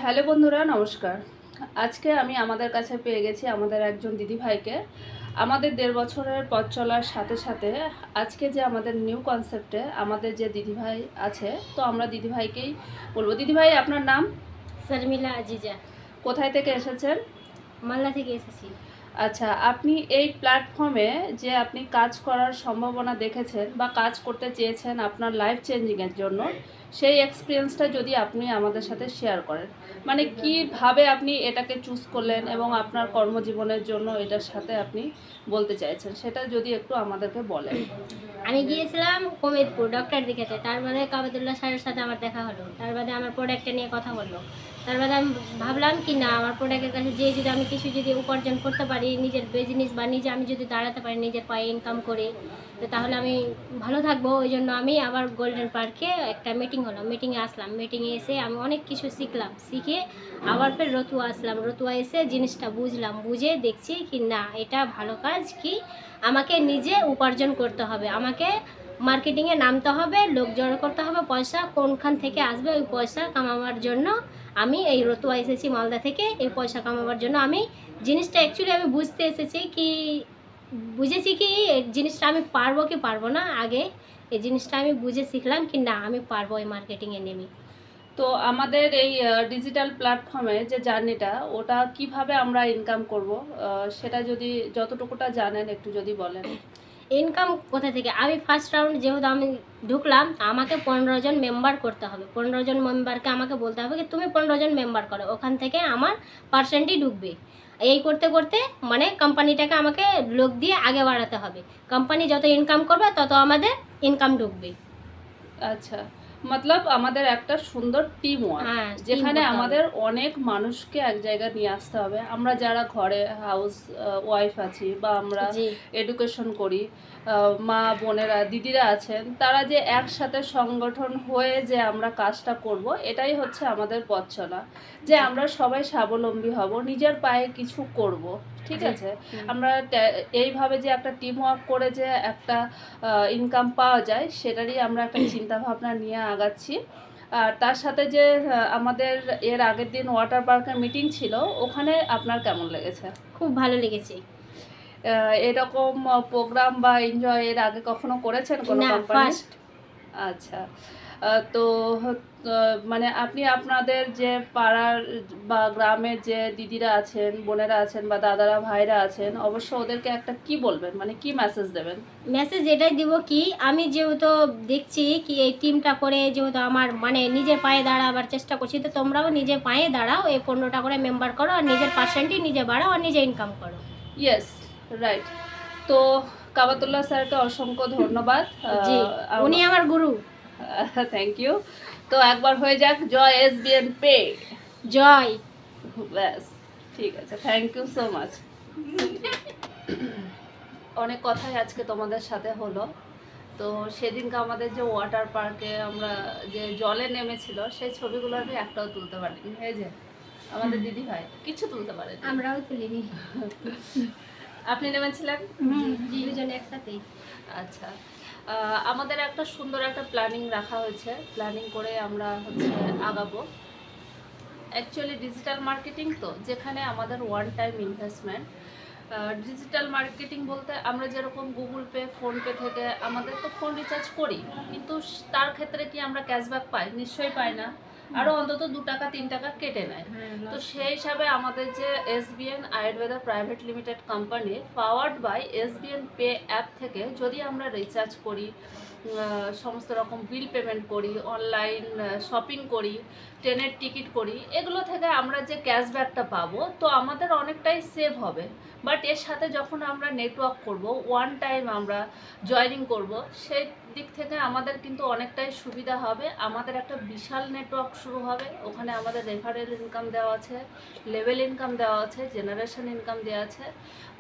Hello বন্ধুরা, নমস্কার। আজকে আমি আমাদের কাছে পেয়ে গেছি আমাদের একজন দিদিভাইকে। আমাদের 1.5 বছরের পথ চলার সাথে সাথে আজকে যে আমাদের নিউ কনসেপ্টে আমাদের যে দিদিভাই আছে, তো আমরা দিদিভাইকেই বলবো। দিদিভাই, আপনার নাম? শর্মিলা আজিজা। কোথায় থেকে এসেছেন? মালদা থেকে এসেছি। আচ্ছা, আপনি এই প্ল্যাটফর্মে যে আপনি কাজ করার সম্ভাবনা দেখেছেন বা কাজ করতে চেয়েছেন আপনার লাইফ চেঞ্জিংয়ের জন্য, সেই এক্সপিরিয়েন্সটা যদি আপনি আমাদের সাথে শেয়ার করেন, মানে কীভাবে আপনি এটাকে চুজ করলেন এবং আপনার কর্মজীবনের জন্য এটার সাথে আপনি বলতে চাইছেন, সেটা যদি একটু আমাদেরকে বলেন। আমি গিয়েছিলাম কোমেদপুর ডক্টর দেখাতে, তার বাদে কাবাতুল্লাহ স্যারের সাথে আমার দেখা হলো, তার বাদে আমার প্রোডাক্টটা নিয়ে কথা বললো। তার বাদে আমি ভাবলাম কি না, আমার প্রোডাক্টের কাছে যে যদি আমি কিছু যদি উপার্জন করতে পারি, নিজের বিজনেস বা নিজে আমি যদি দাঁড়াতে পারি নিজের পায়ে ইনকাম করে, তো তাহলে আমি ভালো থাকবো। ওই জন্য আমি আবার গোল্ডেন পার্কে একটা মিটিং হলো, মিটিংয়ে আসলাম। মিটিংয়ে এসে আমি অনেক কিছু শিখলাম, শিখে আবার ফের রতুয়া আসলাম। রতুয়া এসে জিনিসটা বুঝলাম, বুঝে দেখছি কি না এটা ভালো কাজ, কি আমাকে নিজে উপার্জন করতে হবে, আমাকে মার্কেটিংয়ে নামতে হবে, লোক জড়ো করতে হবে, পয়সা কোনখান থেকে আসবে ওই পয়সা কামাবার জন্য আমি এই রতুয়া এসেছি মালদা থেকে। এই পয়সা কামাবার জন্য আমি জিনিসটা অ্যাকচুয়ালি আমি বুঝতে এসেছি কি, বুঝেছি কি এই জিনিসটা আমি পারবো কি পারবো না। আগে এই জিনিসটা আমি বুঝে শিখলাম কি না আমি পারবো এই মার্কেটিংয়ে নেমে। তো আমাদের এই ডিজিটাল প্ল্যাটফর্মে যে জার্নিটা, ওটা কিভাবে আমরা ইনকাম করব, সেটা যদি যতটুকুটা জানেন একটু যদি বলেন। ইনকাম কোথা থেকে, আমি ফার্স্ট রাউন্ড যেহেতু আমি ঢুকলাম, আমাকে 15 জন মেম্বার করতে হবে। 15 জন মেম্বারকে আমাকে বলতে হবে কি তুমি 15 জন মেম্বার করো, ওখান থেকে আমার পার্সেন্টই ঢুকবে। এই করতে করতে মানে কোম্পানিটাকে আমাকে লোক দিয়ে আগে বাড়াতে হবে। কোম্পানি যত ইনকাম করবে তত আমাদের ইনকাম ঢুকবে। আচ্ছা, মতলব আমাদের একটা সুন্দর টিম ওয়ার্ক, হ্যাঁ, যেখানে আমাদের অনেক মানুষকে এক জায়গায় নিয়ে আসতে হবে। আমরা যারা ঘরে হাউস ওয়াইফ আছি বা আমরা এডুকেশন করি, মা বোনেরা দিদিরা আছেন, তারা যে একসাথে সংগঠন হয়ে যে আমরা কাজটা করব, এটাই হচ্ছে আমাদের পথ চলা। যে আমরা সবাই স্বাবলম্বী হব, নিজের পায়ে কিছু করব, ঠিক আছে। আমরা এইভাবে যে একটা টিম ওয়ার্ক করে যে একটা ইনকাম পাওয়া যায়, সেটারই আমরা একটা চিন্তা ভাবনা নিয়ে আগাচ্ছি। আর তার সাথে যে আমাদের এর আগের দিন ওয়াটার পার্কের মিটিং ছিল, ওখানে আপনার কেমন লেগেছে? খুব ভালো লেগেছে। এরকম প্রোগ্রাম বা এনজয় এর আগে কখনো করেছেন কোনো কোম্পানি? আচ্ছা, তো মানে আপনি আপনাদের যে পাড়ার বা গ্রামের যে দিদিরা আছেন, বোনেরা আছেন বা দাদারা ভাইরা আছেন, অবশ্য ওদেরকে একটা কি বলবেন, মানে কি মেসেজ দেবেন? মেসেজ এটাই দিব কি, আমি যেহেতু দেখছি কি এই টিমটা করে যেহেতু আমার মানে নিজের পায়ে দাঁড়াবার চেষ্টা করছি, তো তোমরাও নিজের পায়ে দাঁড়াও, এই 15টা করে মেম্বার করো আর নিজের পার্সেন্টই নিজে বাড়াও আর নিজে ইনকাম করো। Yes, right. তো কাবাতুল্লাহ স্যারকে অসংখ্য ধন্যবাদ। জি, উনি আমার গুরু। Thank you. তো একবার হয়ে যাক জয় এসবিএন পে। জয়। ব্যাস, ঠিক আছে, থ্যাংক ইউ সো মাচ। অনেক কথাই আজকে তোমাদের সাথে হলো। তো সেদিনকে আমাদের যে ওয়াটার পার্কে আমরা যে জলে নেমেছিল, সেই ছবিগুলো আমি একটাও তুলতে পারিনি। এই যে আমাদের দিদি ভাই কিছু তুলতে পারেন, আমরাও তুলিনি। আপনি নেমেছিলেন? দুজন একসাথেই। আচ্ছা, আমাদের একটা সুন্দর একটা প্ল্যানিং রাখা হয়েছে। প্ল্যানিং করে আমরা হচ্ছে আগাবো। অ্যাকচুয়ালি ডিজিটাল মার্কেটিং তো, যেখানে আমাদের one time investment. Digital marketing বলতে আমরা যেরকম গুগল পে, ফোনপে থেকে আমাদের তো ফোন রিচার্জ করি, কিন্তু তার ক্ষেত্রে কি আমরা ক্যাশব্যাক পাই? নিশ্চয়ই পাই না, আরও অন্তত 2 টাকা 3 টাকা কেটে নেয়। তো সেই হিসাবে আমাদের যে SBN Ayurveda private limited company powered by SBN pay app থেকে যদি আমরা রিচার্জ করি, সমস্ত রকম বিল পেমেন্ট করি, অনলাইন শপিং করি, ট্রেনের টিকিট করি, এগুলো থেকে আমরা যে ক্যাশব্যাকটা পাবো, তো আমাদের অনেকটাই সেভ হবে। বাট এর সাথে যখন আমরা নেটওয়ার্ক করব, ওয়ান টাইম আমরা জয়েনিং করব, সেই দিক থেকে আমাদের কিন্তু অনেকটাই সুবিধা হবে। আমাদের একটা বিশাল নেটওয়ার্ক শুরু হবে। ওখানে আমাদের রেফারেল ইনকাম দেওয়া আছে, লেভেল ইনকাম দেওয়া আছে, জেনারেশন ইনকাম দেওয়া আছে।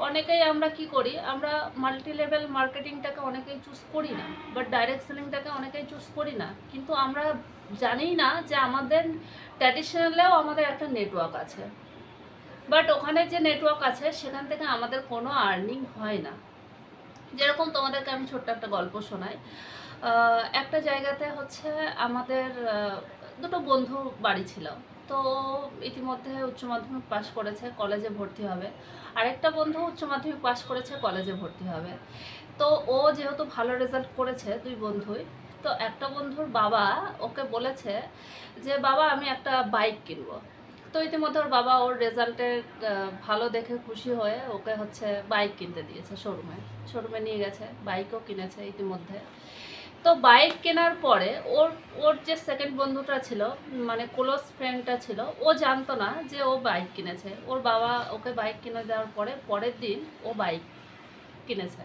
অনেকেই আমরা কি করি, আমরা মাল্টি লেভেল মার্কেটিংটাকে অনেকেই চুজ করি না, বাট ডাইরেক্ট সেলিংটাকে অনেকেই চুজ করি না, কিন্তু আমরা জানি না যে আমাদের ট্র্যাডিশনালেও আমাদের একটা নেটওয়ার্ক আছে। বাট ওখানে যে নেটওয়ার্ক আছে সেখান থেকে আমাদের কোনো আর্নিং হয় না। যেরকম তোমাদেরকে আমি ছোট্ট একটা গল্প শোনাই। একটা জায়গাতে হচ্ছে আমাদের দুটো বন্ধু বাড়ি ছিল। তো ইতিমধ্যে উচ্চ মাধ্যমিক পাশ করেছে, কলেজে ভর্তি হবে। আরেকটা বন্ধু উচ্চ মাধ্যমিক পাশ করেছে, কলেজে ভর্তি হবে। তো ও যেহেতু ভালো রেজাল্ট করেছে, দুই বন্ধুই, তো একটা বন্ধুর বাবা ওকে বলেছে যে বাবা আমি একটা বাইক কিনবো। তো ইতিমধ্যে ওর বাবা ওর রেজাল্টের ভালো দেখে খুশি হয়ে ওকে হচ্ছে বাইক কিনতে দিয়েছে, শোরুমে নিয়ে গেছে, বাইকও কিনেছে ইতিমধ্যে। তো বাইক কেনার পরে ওর ওর যে সেকেন্ড বন্ধুটা ছিল, মানে ক্লোজ ফ্রেন্ডটা ছিল, ও জানতো না যে ও বাইক কিনেছে। ওর বাবা ওকে বাইক কিনে দেওয়ার পরে পরের দিন ও বাইক কিনেছে,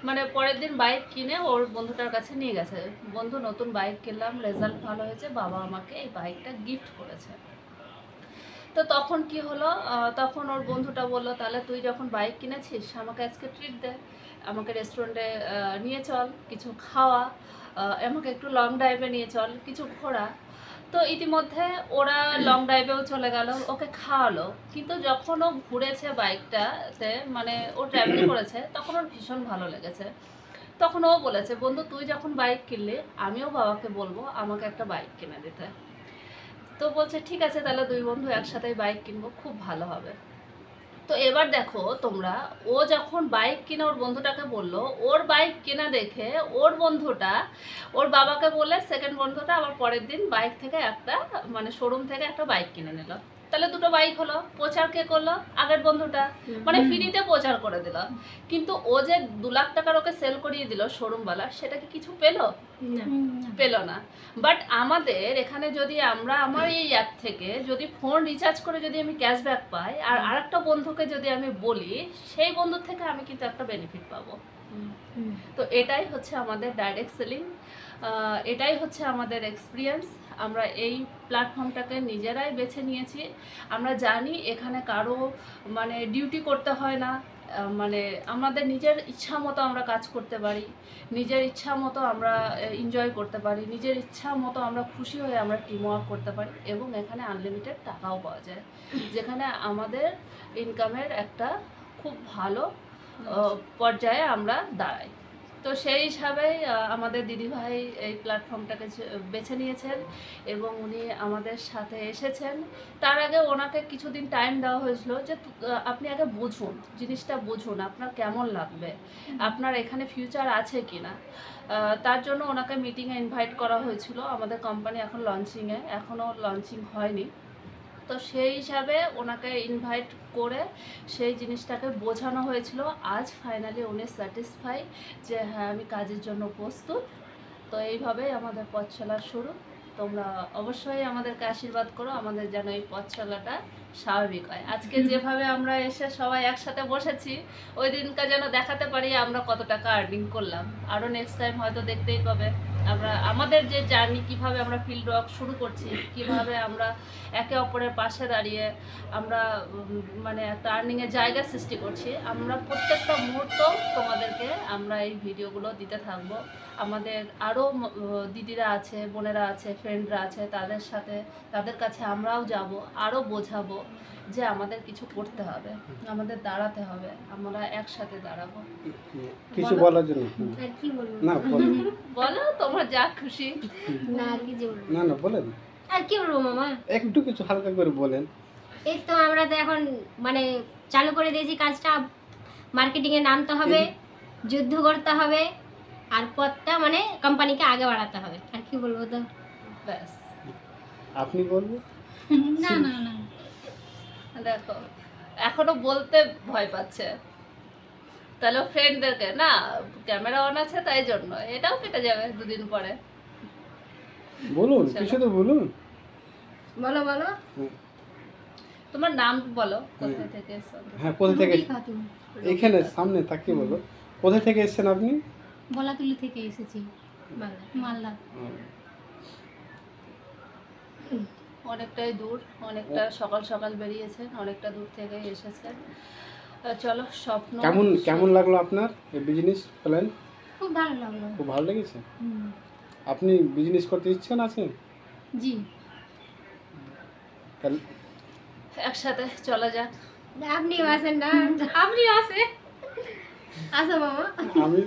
মানে পরের দিন বাইক কিনে ওর বন্ধুটার কাছে নিয়ে গেছে, বন্ধু নতুন বাইক কিনলাম, রেজাল্ট ভালো হয়েছে, বাবা আমাকে এই বাইকটা গিফট করেছে। তো তখন কি হলো, তখন ওর বন্ধুটা বললো তাহলে তুই যখন বাইক কিনেছিস আমাকে আজকে ট্রিট দে, আমাকে রেস্টুরেন্টে নিয়ে চল, কিছু খাওয়া, আমাকে একটু লং ড্রাইভে নিয়ে চল, কিছু ঘোরা। তো ইতিমধ্যে ওরা লং ড্রাইভেও চলে গেল, ওকে খাওয়ালো। কিন্তু যখন ও ঘুরেছে বাইকটাতে, মানে ও ট্রাভেল করেছে, তখন ওর ভীষণ ভালো লেগেছে। তখন ও বলেছে বন্ধু তুই যখন বাইক কিনলি আমিও বাবাকে বলবো আমাকে একটা বাইক কিনে দিতে। তো বলছে ঠিক আছে তাহলে দুই বন্ধু একসাথেই বাইক কিনবো, খুব ভালো হবে। তো এবার দেখো তোমরা, ও যখন বাইক কিনে ওর বন্ধুটাকে বললো, ওর বাইক কেনা দেখে ওর বন্ধুটা ওর বাবাকে বলে সেকেন্ড বন্ধুটা আবার পরের দিন বাইক থেকে একটা, মানে শোরুম থেকে একটা বাইক কিনে নিল। তাহলে দুটো বাইক হলো, প্রচার কে করলো? আগের বন্ধুটা, মানে ফ্রিতে প্রচার করে দিল। কিন্তু ও যে 2 লাখ টাকার ওকে সেল করিয়ে দিল শোরুমওয়ালা, সেটা কি কিছু পেলো? পেল না। বাট আমাদের এখানে যদি আমরা আমার এই অ্যাপ থেকে যদি ফোন রিচার্জ করে যদি আমি ক্যাশব্যাক পাই, আর আরেকটা বন্ধুকে যদি আমি বলি, সেই বন্ধুর থেকে আমি কিন্তু একটা বেনিফিট পাবো। তো এটাই হচ্ছে আমাদের ডাইরেক্ট সেলিং, এটাই হচ্ছে আমাদের এক্সপিরিয়েন্স। আমরা এই প্ল্যাটফর্মটাকে নিজেরাই বেছে নিয়েছি। আমরা জানি এখানে কারো মানে ডিউটি করতে হয় না, মানে আমাদের নিজের ইচ্ছা মতো আমরা কাজ করতে পারি, নিজের ইচ্ছা মতো আমরা এনজয় করতে পারি, নিজের ইচ্ছা মতো আমরা খুশি হয়ে আমরা টিম ওয়ার্ক করতে পারি, এবং এখানে আনলিমিটেড টাকাও পাওয়া যায়, যেখানে আমাদের ইনকামের একটা খুব ভালো পর্যায়ে আমরা দাঁড়াই। তো সেই হিসাবেই আমাদের দিদিভাই এই প্ল্যাটফর্মটাকে বেছে নিয়েছেন এবং উনি আমাদের সাথে এসেছেন। তার আগে ওনাকে কিছুদিন টাইম দেওয়া হয়েছিল যে আপনি আগে বুঝুন, জিনিসটা বুঝুন, আপনার কেমন লাগবে, আপনার এখানে ফিউচার আছে কি না। তার জন্য ওনাকে মিটিংয়ে ইনভাইট করা হয়েছিল। আমাদের কোম্পানি এখন লঞ্চিংয়ে, এখনও লঞ্চিং হয়নি। তো সেই হিসাবে ওনাকে ইনভাইট করে সেই জিনিসটাকে বোঝানো হয়েছিল। আজ ফাইনালি উনি স্যাটিসফাই যে হ্যাঁ আমি কাজের জন্য প্রস্তুত। তো এইভাবেই আমাদের পথ চলার শুরু। তোমরা অবশ্যই আমাদেরকে আশীর্বাদ করো, আমাদের যেন এই পথ চলাটা স্বাভাবিক হয়। আজকে যেভাবে আমরা এসে সবাই একসাথে বসেছি, ওই দিনটা যেন দেখাতে পারি আমরা কত টাকা আর্নিং করলাম। আরও নেক্সট টাইম হয়তো দেখতেই পাবে আমরা আমাদের যে জার্নি, কীভাবে আমরা ফিল্ড ওয়ার্ক শুরু করছি, কিভাবে আমরা একে অপরের পাশে দাঁড়িয়ে আমরা মানে একটা আর্নিংয়ের জায়গা সৃষ্টি করছি। আমরা প্রত্যেকটা মুহূর্ত তোমাদেরকে আমরা এই ভিডিওগুলো দিতে থাকবো। আমাদের আরও দিদিরা আছে, বোনেরা আছে, ফ্রেন্ডরা আছে, তাদের কাছে আমরাও যাব, আরও বোঝাবো যে আমাদের কিছু করতে হবে, আমাদের দাঁড়াতে হবে, আমরা একসাথে দাঁড়াবো। কিছু বলার জন্য আর কি বলবো? না বলো বলো তোমার যা খুশি। না আর কি যে বলবো? না বলেন, আর কি বলবো মামা? একটু কিছু হালকা করে বলেন। এই তো আমরা তো এখন মানে চালু করে দিয়েছি কাজটা, মার্কেটিংয়ে নামতে হবে, যুদ্ধ করতে হবে, আর পথটা মানে কোম্পানিকে আগে বাড়াতে হবে। আর কি বলবো? তো ব্যাস। আপনি বলবেন? না না না, দেখো এখনো বলতে ভয় পাচ্ছে, তাহলে ফ্রেন্ডদেরকে না, ক্যামেরা অন আছে তাই জন্য, এটাও কেটে যাবে 2 দিন পরে। বলুন, কিছু তো বলুন। বলো বলো। তোমার নাম বলো, কোথায় থেকে এসছো? হ্যাঁ, কোথা থেকে? খাতুন, এখানে সামনে তাকিয়ে বলো, কোথা থেকে এসেছেন আপনি? বলাতুলি থেকে এসেছি, মালদা। অনেকটাই দূর, অনেকটা সকাল সকাল বেরিয়েছেন, অনেকটা দূর থেকে এসেছেন। চলো, স্বপ্ন কেমন লাগলো আপনার এই বিজনেস প্ল্যান? খুব ভালো লাগলো। খুব ভালো লেগেছে? আপনি বিজনেস করতে ইচ্ছেন আছে? জি, তাহলে একসাথে চলা যাক। আপনিও আসেন না? আপনিও আসে, আসো মামা। আমি